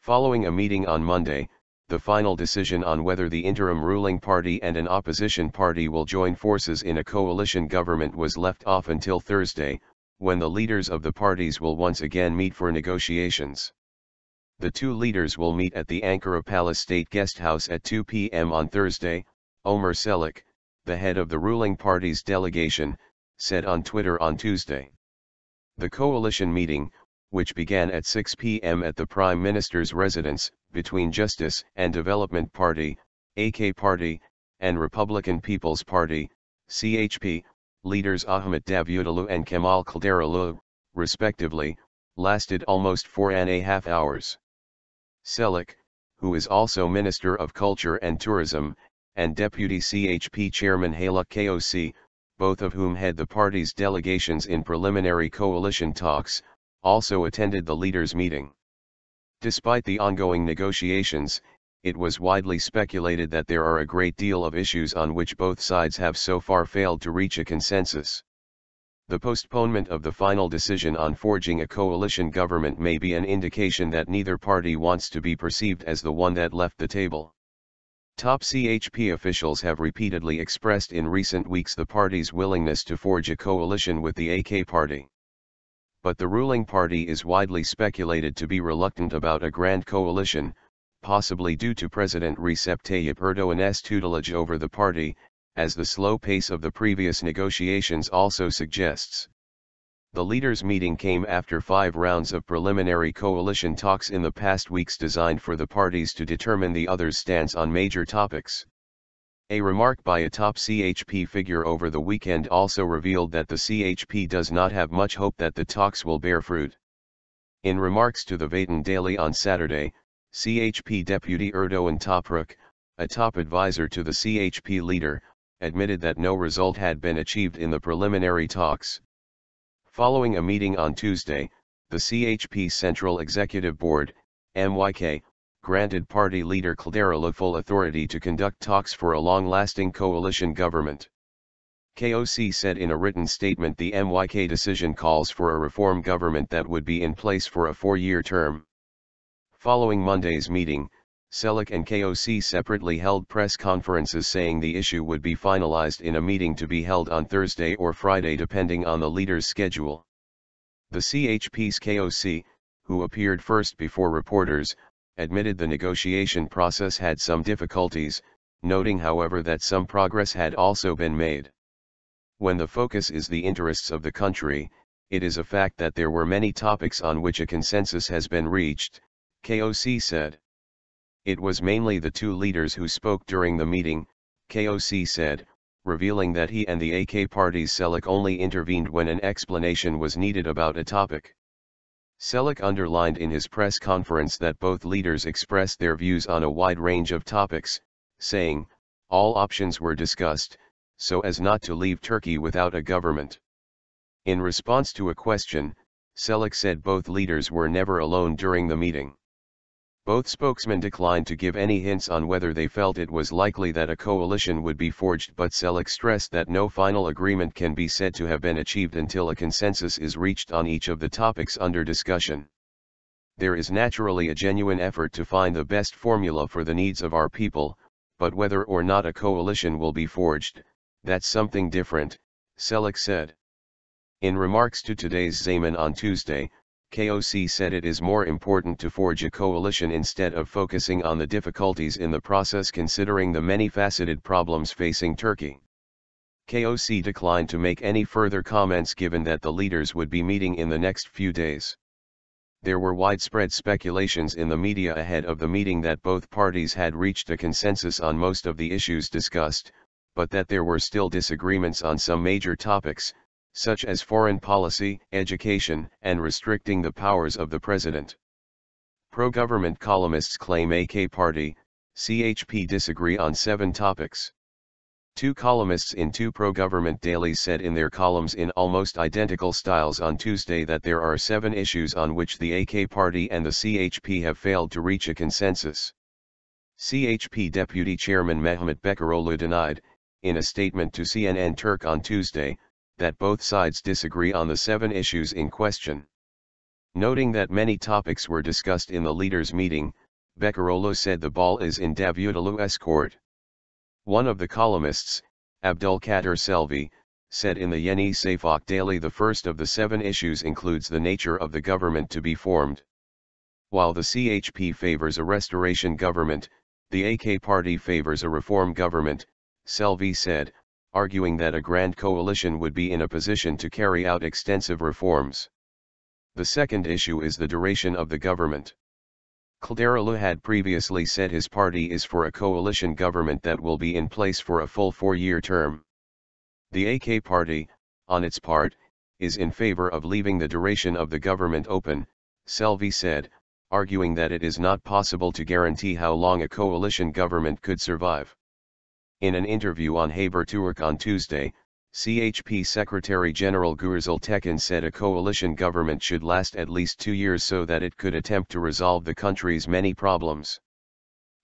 Following a meeting on Monday, the final decision on whether the interim ruling party and an opposition party will join forces in a coalition government was left off until Thursday, when the leaders of the parties will once again meet for negotiations. The two leaders will meet at the Ankara Palace State Guesthouse at 2 p.m. on Thursday, Ömer Çelik, the head of the ruling party's delegation, said on Twitter on Tuesday. The coalition meeting, which began at 6 p.m. at the Prime Minister's residence, between Justice and Development Party, AK Party, and Republican People's Party, CHP, leaders Ahmet Davutoğlu and Kemal Kılıçdaroğlu, respectively, lasted almost 4.5 hours. Çelik, who is also Minister of Culture and Tourism, and Deputy CHP Chairman Haluk KOC, both of whom head the party's delegations in preliminary coalition talks, also attended the leaders' meeting. Despite the ongoing negotiations, it was widely speculated that there are a great deal of issues on which both sides have so far failed to reach a consensus. The postponement of the final decision on forging a coalition government may be an indication that neither party wants to be perceived as the one that left the table. Top CHP officials have repeatedly expressed in recent weeks the party's willingness to forge a coalition with the AK party. But the ruling party is widely speculated to be reluctant about a grand coalition, possibly due to President Recep Tayyip Erdoğan's tutelage over the party, as the slow pace of the previous negotiations also suggests. The leaders' meeting came after 5 rounds of preliminary coalition talks in the past weeks designed for the parties to determine the other's stance on major topics. A remark by a top CHP figure over the weekend also revealed that the CHP does not have much hope that the talks will bear fruit. In remarks to the Vatan Daily on Saturday, CHP Deputy Erdoğan Toprak, a top advisor to the CHP leader, admitted that no result had been achieved in the preliminary talks. Following a meeting on Tuesday, the CHP Central Executive Board, MYK, granted party leader Kılıçdaroğlu full authority to conduct talks for a long-lasting coalition government. KOC said in a written statement the MYK decision calls for a reform government that would be in place for a 4-year term. Following Monday's meeting, Çelik and KOC separately held press conferences saying the issue would be finalized in a meeting to be held on Thursday or Friday depending on the leaders' schedule. The CHP's KOC, who appeared first before reporters, admitted the negotiation process had some difficulties, noting however that some progress had also been made. When the focus is the interests of the country, it is a fact that there were many topics on which a consensus has been reached, KOC said. It was mainly the two leaders who spoke during the meeting, KOC said, revealing that he and the AK party's Çelik only intervened when an explanation was needed about a topic. Çelik underlined in his press conference that both leaders expressed their views on a wide range of topics, saying, all options were discussed, so as not to leave Turkey without a government. In response to a question, Çelik said both leaders were never alone during the meeting. Both spokesmen declined to give any hints on whether they felt it was likely that a coalition would be forged, but Çelik stressed that no final agreement can be said to have been achieved until a consensus is reached on each of the topics under discussion. There is naturally a genuine effort to find the best formula for the needs of our people, but whether or not a coalition will be forged, that's something different, Çelik said. In remarks to today's Zaman on Tuesday, KOC said it is more important to forge a coalition instead of focusing on the difficulties in the process considering the many-faceted problems facing Turkey. KOC declined to make any further comments given that the leaders would be meeting in the next few days. There were widespread speculations in the media ahead of the meeting that both parties had reached a consensus on most of the issues discussed, but that there were still disagreements on some major topics, such as foreign policy, education, and restricting the powers of the president. Pro-government columnists claim AK party, CHP disagree on 7 topics. 2 columnists in 2 pro-government dailies said in their columns in almost identical styles on Tuesday that there are 7 issues on which the AK party and the CHP have failed to reach a consensus. CHP Deputy Chairman Mehmet Bekaroğlu denied, in a statement to CNN Turk on Tuesday, that both sides disagree on the 7 issues in question. Noting that many topics were discussed in the leaders' meeting, Bekarolo said the ball is in Davutoğlu's court. One of the columnists, Abdülkadir Selvi, said in the Yeni Şafak Daily the first of the 7 issues includes the nature of the government to be formed. While the CHP favors a restoration government, the AK party favors a reform government, Selvi said, arguing that a grand coalition would be in a position to carry out extensive reforms. The second issue is the duration of the government. Kılıçdaroğlu had previously said his party is for a coalition government that will be in place for a full 4-year term. The AK party, on its part, is in favor of leaving the duration of the government open, Selvi said, arguing that it is not possible to guarantee how long a coalition government could survive. In an interview on Haberturk on Tuesday, CHP Secretary General Gürsel Tekin said a coalition government should last at least 2 years so that it could attempt to resolve the country's many problems.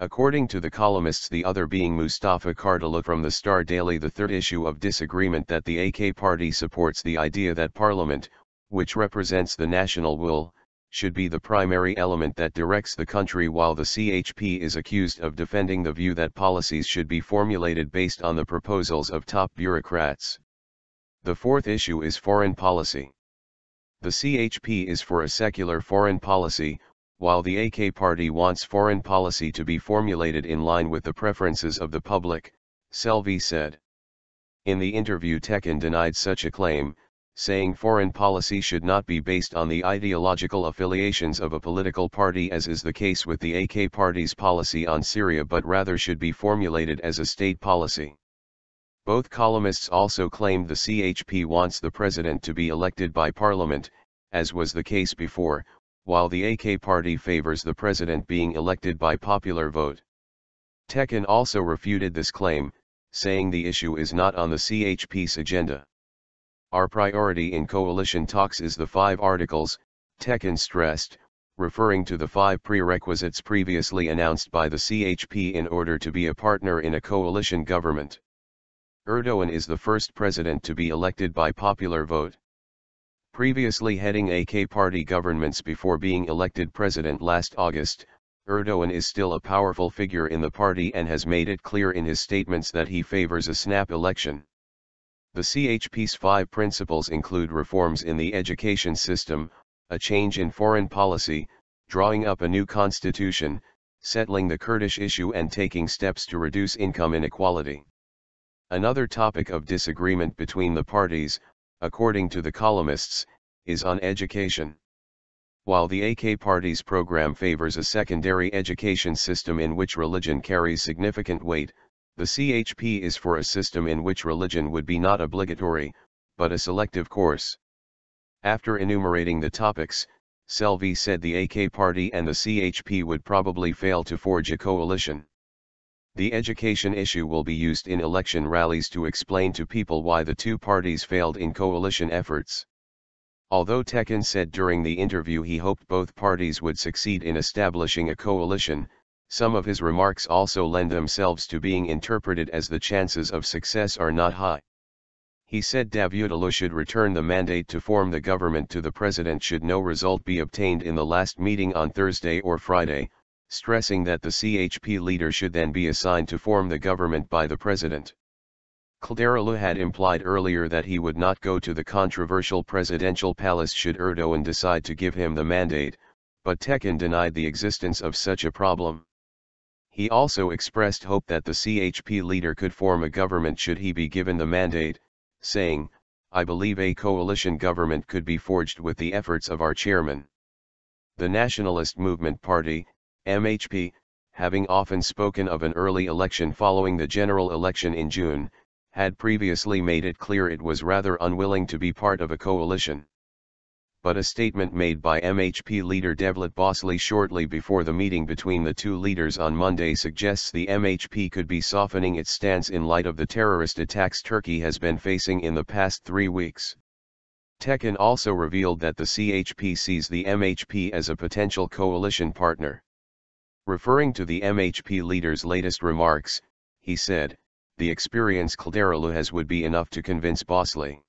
According to the columnists, the other being Mustafa Kartalı from the Star Daily, the third issue of disagreement that the AK party supports the idea that Parliament, which represents the national will, should be the primary element that directs the country, while the CHP is accused of defending the view that policies should be formulated based on the proposals of top bureaucrats. The fourth issue is foreign policy. The CHP is for a secular foreign policy, while the AK party wants foreign policy to be formulated in line with the preferences of the public, Selvi said. In the interview, Tekin denied such a claim, saying foreign policy should not be based on the ideological affiliations of a political party as is the case with the AK party's policy on Syria, but rather should be formulated as a state policy. Both columnists also claimed the CHP wants the president to be elected by parliament, as was the case before, while the AK party favors the president being elected by popular vote. Tekin also refuted this claim, saying the issue is not on the CHP's agenda. Our priority in coalition talks is the 5 articles, Tekin stressed, referring to the 5 prerequisites previously announced by the CHP in order to be a partner in a coalition government. Erdoğan is the first president to be elected by popular vote. Previously heading AK party governments before being elected president last August, Erdoğan is still a powerful figure in the party and has made it clear in his statements that he favors a snap election. The CHP's 5 principles include reforms in the education system, a change in foreign policy, drawing up a new constitution, settling the Kurdish issue and taking steps to reduce income inequality. Another topic of disagreement between the parties, according to the columnists, is on education. While the AK party's program favors a secondary education system in which religion carries significant weight, the CHP is for a system in which religion would be not obligatory, but a selective course. After enumerating the topics, Selvi said the AK party and the CHP would probably fail to forge a coalition. The education issue will be used in election rallies to explain to people why the 2 parties failed in coalition efforts. Although Tekin said during the interview he hoped both parties would succeed in establishing a coalition, some of his remarks also lend themselves to being interpreted as the chances of success are not high. He said Davutoğlu should return the mandate to form the government to the president should no result be obtained in the last meeting on Thursday or Friday, stressing that the CHP leader should then be assigned to form the government by the president. Kılıçdaroğlu had implied earlier that he would not go to the controversial presidential palace should Erdoğan decide to give him the mandate, but Tekin denied the existence of such a problem. He also expressed hope that the CHP leader could form a government should he be given the mandate, saying, "I believe a coalition government could be forged with the efforts of our chairman." The Nationalist Movement Party, MHP, having often spoken of an early election following the general election in June, had previously made it clear it was rather unwilling to be part of a coalition. But a statement made by MHP leader Devlet Bahçeli shortly before the meeting between the 2 leaders on Monday suggests the MHP could be softening its stance in light of the terrorist attacks Turkey has been facing in the past 3 weeks. Tekin also revealed that the CHP sees the MHP as a potential coalition partner. Referring to the MHP leader's latest remarks, he said, "The experience Kılıçdaroğlu has would be enough to convince Bahçeli."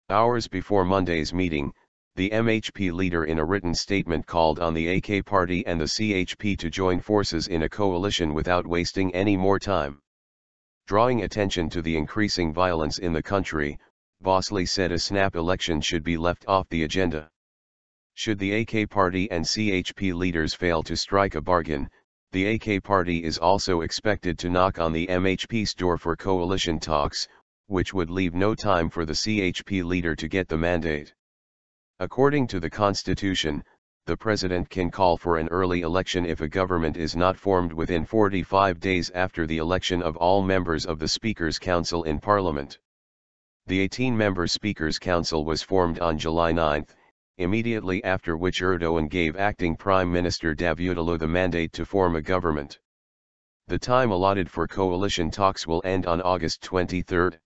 Hours before Monday's meeting, The MHP leader in a written statement called on the AK party and the CHP to join forces in a coalition without wasting any more time. Drawing attention to the increasing violence in the country, Bosley said a snap election should be left off the agenda. Should the AK party and CHP leaders fail to strike a bargain, the AK party is also expected to knock on the MHP's door for coalition talks, which would leave no time for the CHP leader to get the mandate. According to the Constitution, the President can call for an early election if a government is not formed within 45 days after the election of all members of the Speaker's Council in Parliament. The 18-member Speaker's Council was formed on July 9, immediately after which Erdogan gave acting Prime Minister Davutoğlu the mandate to form a government. The time allotted for coalition talks will end on August 23.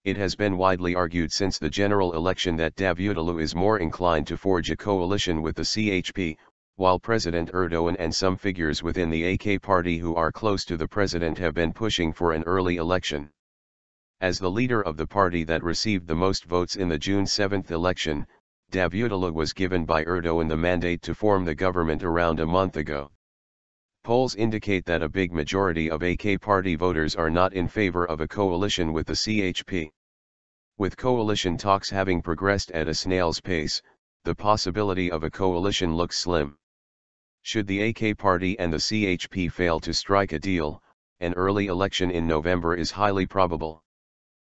It has been widely argued since the general election that Davutoğlu is more inclined to forge a coalition with the CHP, while President Erdogan and some figures within the AK party who are close to the president have been pushing for an early election. As the leader of the party that received the most votes in the June 7 election, Davutoğlu was given by Erdogan the mandate to form the government around a month ago. Polls indicate that a big majority of AK party voters are not in favor of a coalition with the CHP. With coalition talks having progressed at a snail's pace, the possibility of a coalition looks slim. Should the AK party and the CHP fail to strike a deal, an early election in November is highly probable.